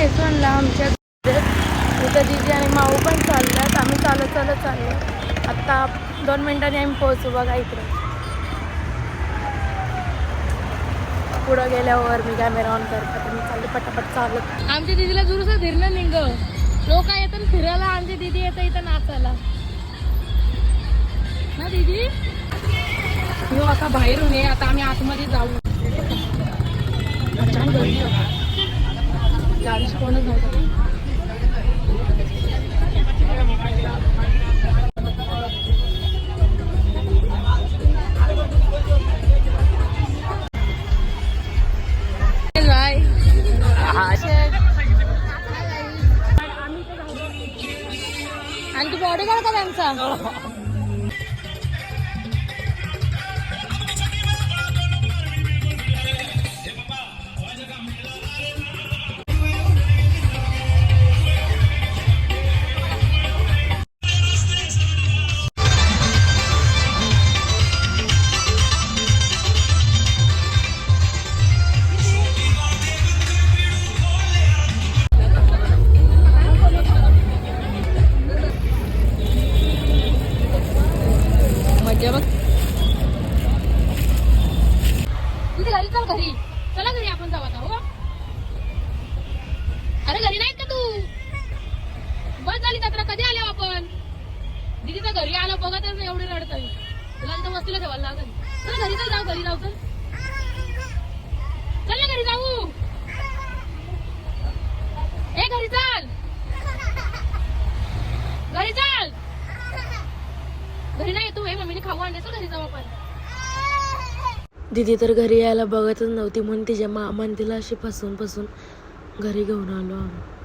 म्हैसूरला आमच्या इथं दीदी आणि माऊ पण चालल्यात. आम्ही चालत चाललो. आत्ता 2 मिनिटांनी आम्ही पोहोचू. बघा इकडे पुढं गेल्यावर मी कॅमेरा ऑन करते. मी चालते पटापट चालत. आमच्या दीदीला जुरूस धीरणं निघ. लोक येतात फिरायला, आमची दीदी येतं इथं नाचायला ना दीदी. हो आता बाहेरून ये. आता आम्ही आतमध्ये जाऊ. छान गर्दी गाडीच कोणच नव्हतं. आणि तू बॉडी गार्ड का त्यांचा? मजा बघ. तुझी घरी चल. घरी चला. घरी आपण जाऊ आता. हो अरे घरी नाहीत का तू? बस झाली जत्रा. कधी आल्या आपण? दीदीचं घरी आलं बघा तर एवढे रडत आहे. तुला तिथं वस्तीला ठेवायला लागेल. चल घरी चल. जाऊ घरी जाऊ. चल चल ना घरी जाऊ. ए घरी चल. घरी चल. घरी नाही तू. हे मम्मीने खाऊ आणले. चल घरी जाऊ आपण. दीदी तर घरी यायला बघतच नव्हती म्हणून तिच्या मामाने तिला अशी फसून घरी घेऊन आलो आम्ही.